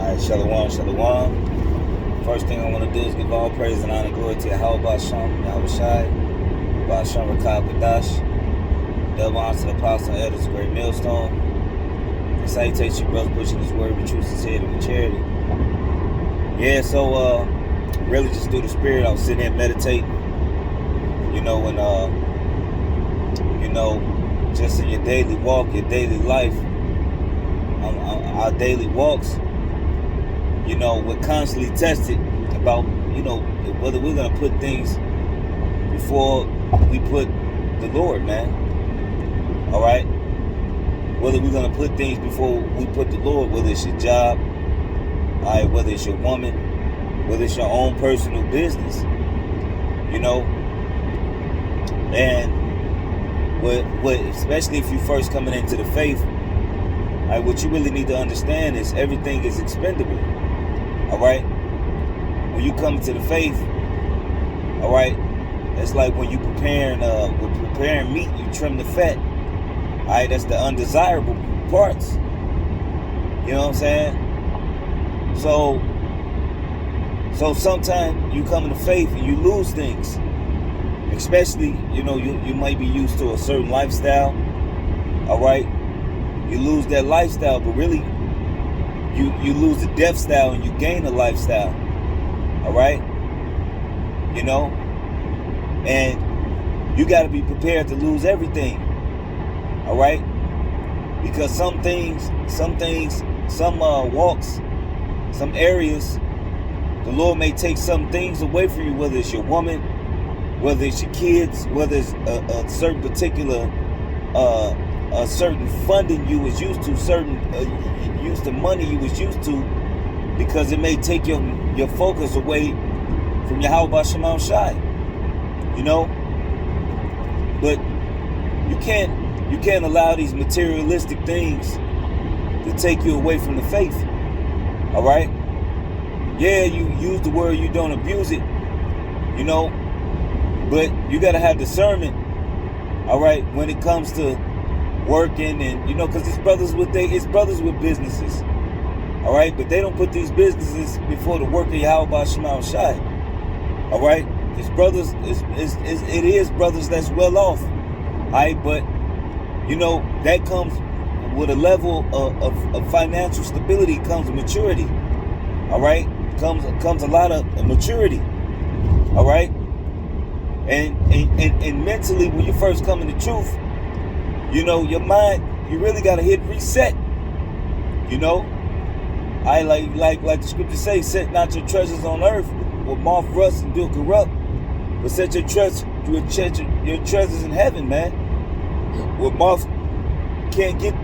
Alright, Shalom, Shalom. First thing I want to do is give all praise and honor and glory to Yahweh Shem, Yahweh Shai, Ba'ashem Rakah Kadash. Double honor to the apostle and elders, great millstone. And salutation, brothers, pushing this word with truth, sincerity, with charity. Yeah, so really just through the spirit, I was sitting there meditating. Just in your daily walk, your daily life, our daily walks, we're constantly tested about, whether we're going to put things before we put the Lord, man. All right? Whether we're going to put things before we put the Lord, whether it's your job, all right, whether it's your woman, whether it's your own personal business, and especially if you're first coming into the faith, all right, what you really need to understand is everything is expendable. All right, when you come to the faith, all right, it's like when you preparing meat, you trim the fat. All right, that's the undesirable parts. You know what I'm saying? So sometimes you come into faith and you lose things. Especially, you might be used to a certain lifestyle. All right, you lose that lifestyle, but really, you lose the death style and you gain a lifestyle. All right, and you got to be prepared to lose everything. All right, because some walks, some areas, the Lord may take some things away from you, whether it's your woman, whether it's your kids, whether it's a certain particular, a certain funding you was used to, use the money you was used to, because it may take your focus away from Yahweh Shema Shai. But you can't allow these materialistic things to take you away from the faith. All right? Yeah, you use the word, you don't abuse it, but you got to have discernment, all right, when it comes to working and, because it's brothers with businesses, all right, but they don't put these businesses before the work of Yahweh Shema Shai, all right? It's brothers, it is brothers that's well off, all right, but, that comes with a level of financial stability, comes maturity, all right? Comes a lot of maturity, all right? And mentally, when you first come in the truth, your mind, you really gotta hit reset. I like the scriptures say, set not your treasures on earth where moth rust and do corrupt, but set your treasures in heaven, man. Where moth can't get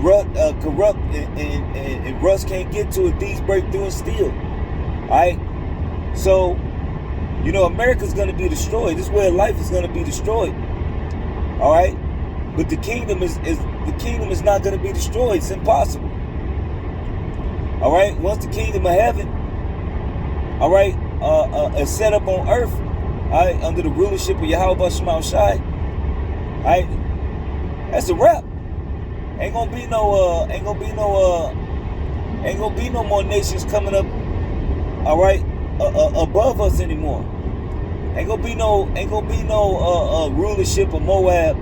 corrupt and rust can't get to it, thieves break through and steal. Alright? So America's going to be destroyed. This way of life is going to be destroyed. All right? But the kingdom is not going to be destroyed. It's impossible. All right? Once the kingdom of heaven, all right, is set up on earth, all right, under the rulership of Yahweh Shema Shai, all right, that's a wrap. Ain't gonna be no more nations coming up, all right, above us anymore. Ain't gonna be no rulership of Moab,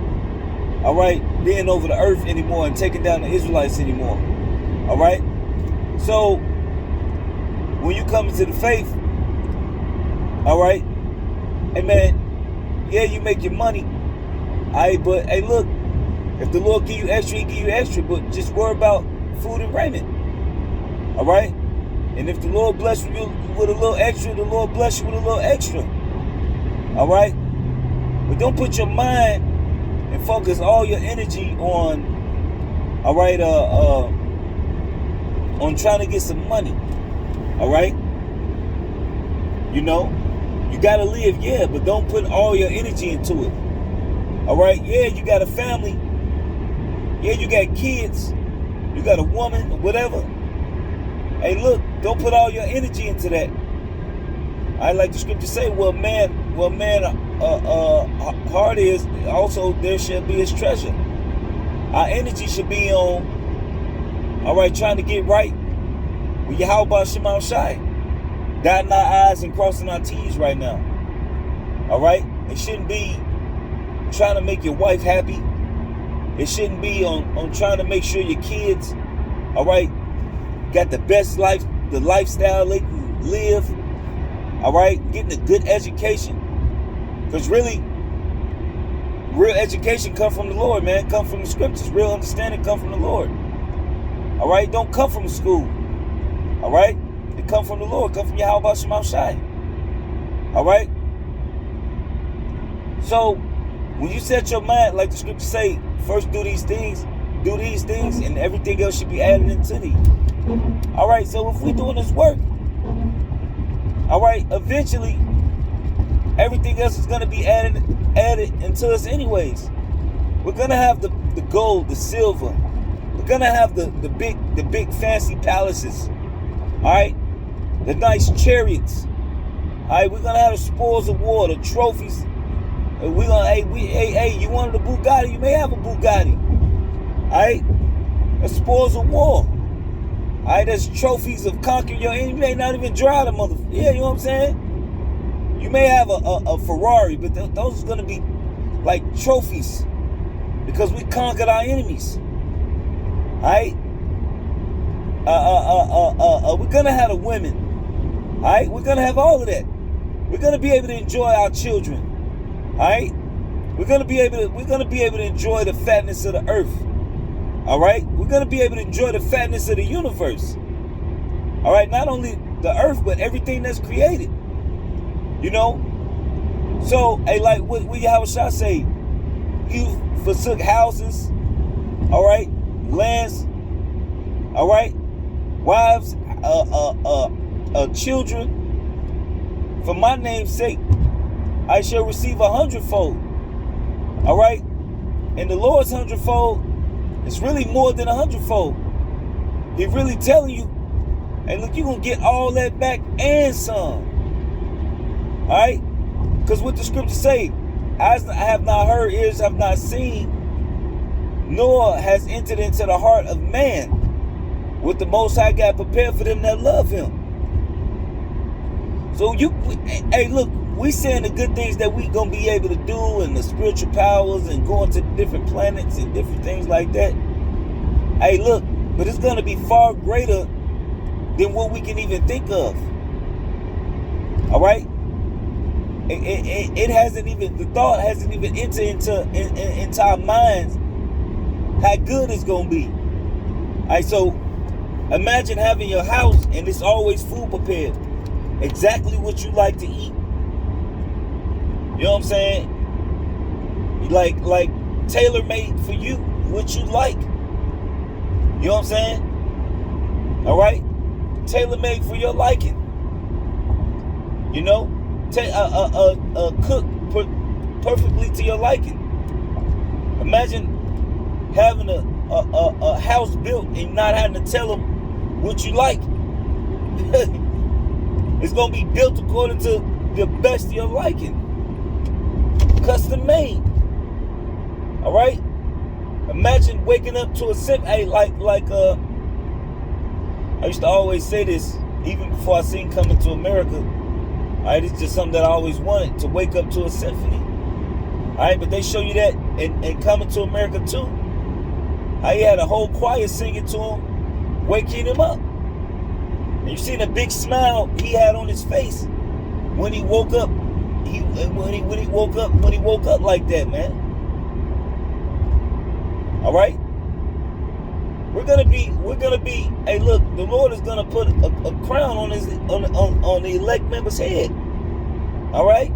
all right, being over the earth anymore and taking down the Israelites anymore. All right. So when you come into the faith, all right, hey man, yeah, you make your money, all right, but hey, look, if the Lord give you extra, He give you extra, but just worry about food and raiment. All right. And if the Lord bless you with a little extra, the Lord bless you with a little extra. All right? But don't put your mind and focus all your energy on, all right, on trying to get some money. All right? You got to live, yeah, but don't put all your energy into it. All right? Yeah, you got a family. Yeah, you got kids. You got a woman or whatever. Hey, look, don't put all your energy into that. I like the scripture say, well, man, heart is, also there shall be his treasure. Our energy should be on, all right, trying to get right, We Yahweh Shema Shai, dotting our I's and crossing our T's right now. All right? It shouldn't be trying to make your wife happy. It shouldn't be on trying to make sure your kids, all right, got the best life, the lifestyle they can live. All right? Getting a good education. Because really, real education come from the Lord, man. Come from the scriptures. Real understanding come from the Lord. All right? Don't come from school. All right? It come from the Lord. Come from Yahweh Shema Shai. All right? So, when you set your mind, like the scriptures say, first do these things, and everything else should be added into thee. All right? So, if we're doing this work, all right, eventually, everything else is going to be added into us anyways. We're going to have the gold, the silver. We're going to have the big fancy palaces. All right? The nice chariots. All right? We're going to have the spoils of war, the trophies. We're going to, hey, you wanted a Bugatti? You may have a Bugatti. All right? The spoils of war. All right? There's trophies of conquering your enemy. You may not even drive the motherfucker. Yeah, you know what I'm saying? You may have a Ferrari, but those are going to be like trophies because we conquered our enemies. All right? We're going to have the women. All right? We're going to have all of that. We're going to be able to enjoy our children. All right? We're going to be able to enjoy the fatness of the earth. All right? We're going to be able to enjoy the fatness of the universe. All right? Not only the earth, but everything that's created. You know? So, hey, like what Yahweh Shah say, you forsook houses, all right, lands, all right, wives, children, for my name's sake, I shall receive 100-fold. All right? And the Lord's 100-fold is really more than 100-fold. He's really telling you, hey, look, you're going to get all that back and some. All right? Because what the scriptures say, eyes have not heard, ears have not seen, nor has entered into the heart of man what the Most High God prepared for them that love him. So hey, look, we saying the good things that we gonna be able to do and the spiritual powers and going to different planets and different things like that. Hey, look, but it's gonna be far greater than what we can even think of. All right? It hasn't even, the thought hasn't even entered into our minds how good it's gonna be. All right, so imagine having your house and it's always food prepared, exactly what you like to eat. You know what I'm saying? Like tailor-made for you, what you like. You know what I'm saying? All right? Tailor-made for your liking. You know? Cook perfectly to your liking. Imagine having a house built and not having to tell them what you like. It's going to be built according to the best of your liking. Custom made. All right? Imagine waking up to a symphony like I used to always say this even before I seen Coming to America. All right, it's just something that I always wanted, to wake up to a symphony. All right, but they show you that in Coming to America too. How he had a whole choir singing to him, waking him up. And you see the big smile he had on his face when he woke up. When he woke up like that, man. All right? We're gonna be, hey, look, the Lord is gonna put a crown on the elect member's head. All right?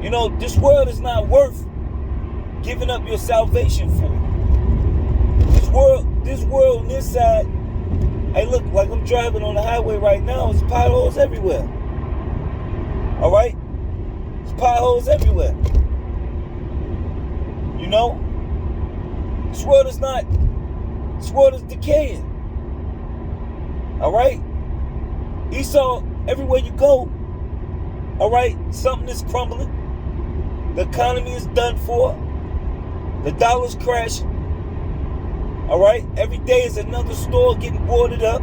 You know, this world is not worth giving up your salvation for. This world on this side, hey, look, like I'm driving on the highway right now, there's potholes everywhere. All right? There's potholes everywhere. You know? This world is decaying. All right? Esau, everywhere you go, all right, something is crumbling. The economy is done for. The dollar's crashing. All right? Every day is another store getting boarded up.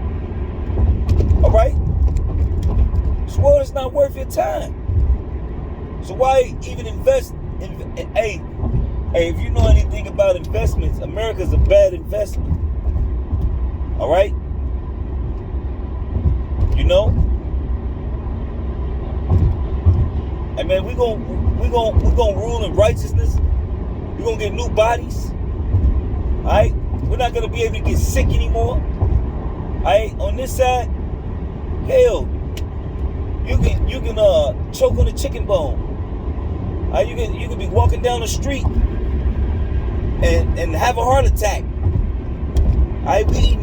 All right? This world is not worth your time. So why even invest in, hey, if you know anything about investments, America's a bad investment. All right? You know? Hey man, we gonna rule in righteousness. We're gonna get new bodies. All right? We're not gonna be able to get sick anymore. All right? On this side, hell, you can choke on a chicken bone. All right? You can be walking down the street and have a heart attack. All right? We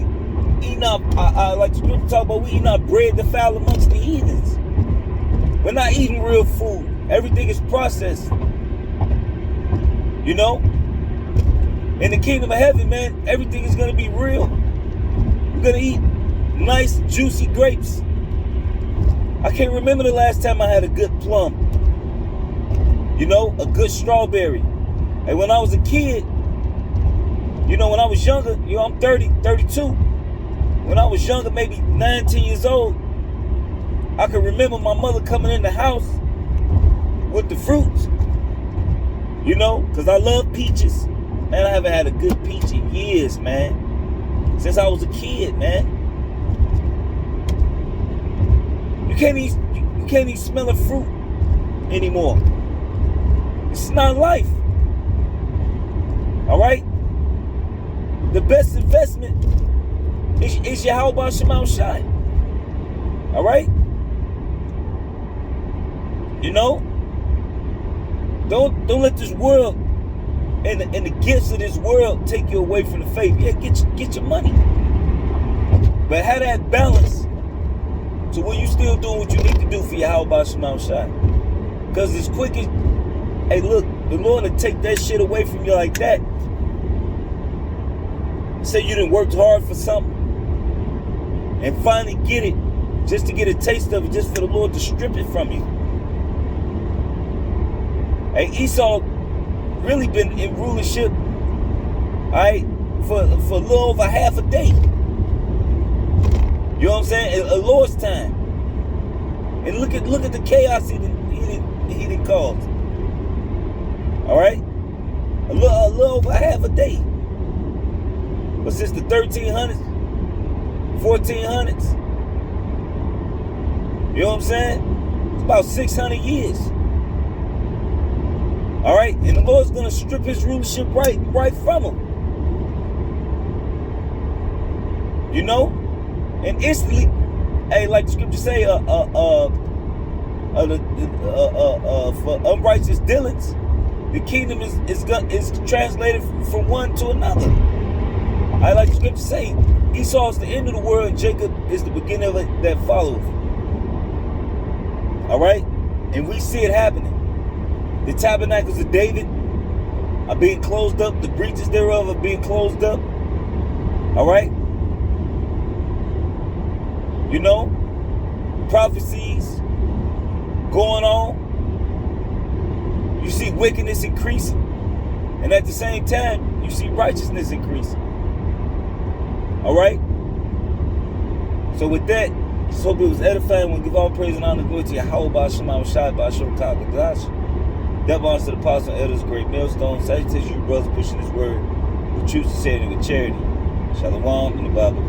eating up. I like the scripture talk about, we eating our bread to foul amongst the heathens. We're not eating real food. Everything is processed. You know? In the kingdom of heaven, man, everything is going to be real. We're going to eat nice, juicy grapes. I can't remember the last time I had a good plum. You know, a good strawberry. And when I was a kid, you know, when I was younger, you know, I'm 32. When I was younger, maybe 19 years old, I can remember my mother coming in the house with the fruits, you know, because I love peaches. Man, I haven't had a good peach in years, man. Since I was a kid, man. You can't even smell a fruit anymore. It's not life. All right? The best investment is Yahweh Shema Shai. All right? You know? Don't let this world and the gifts of this world take you away from the faith. Yeah, get your money. But have that balance to where you still doing what you need to do for Yahweh Shema Shai. Because as quick as, hey look, the Lord will take that shit away from you like that. Say you done worked hard for something and finally get it, just to get a taste of it, just for the Lord to strip it from you. Hey, Esau really been in rulership, all right, for a little over half a day. You know what I'm saying? A Lord's time. And look at the chaos he didn't cause. All right, a little over half a day. But since the 1300s, 1400s, you know what I'm saying? It's about 600 years. All right, and the Lord's gonna strip his rulership right from him. You know, and instantly, hey, like the scripture say, for unrighteous dealings, the kingdom is translated from one to another. I like the scripture say, Esau is the end of the world and Jacob is the beginning of it that followeth. All right, and we see it happening. The tabernacles of David are being closed up. The breaches thereof are being closed up. All right? You know, prophecies going on. You see wickedness increasing. And at the same time, you see righteousness increasing. All right? So with that, just hope it was edifying. We'll give all praise and honor and glory to Yahweh Shema Shai Ba'ashor Kagadash. That belongs to the apostle and elders, great millstone. Salutations, you brothers pushing this word with truth, sincerity, and with charity. Shalom in the Bible.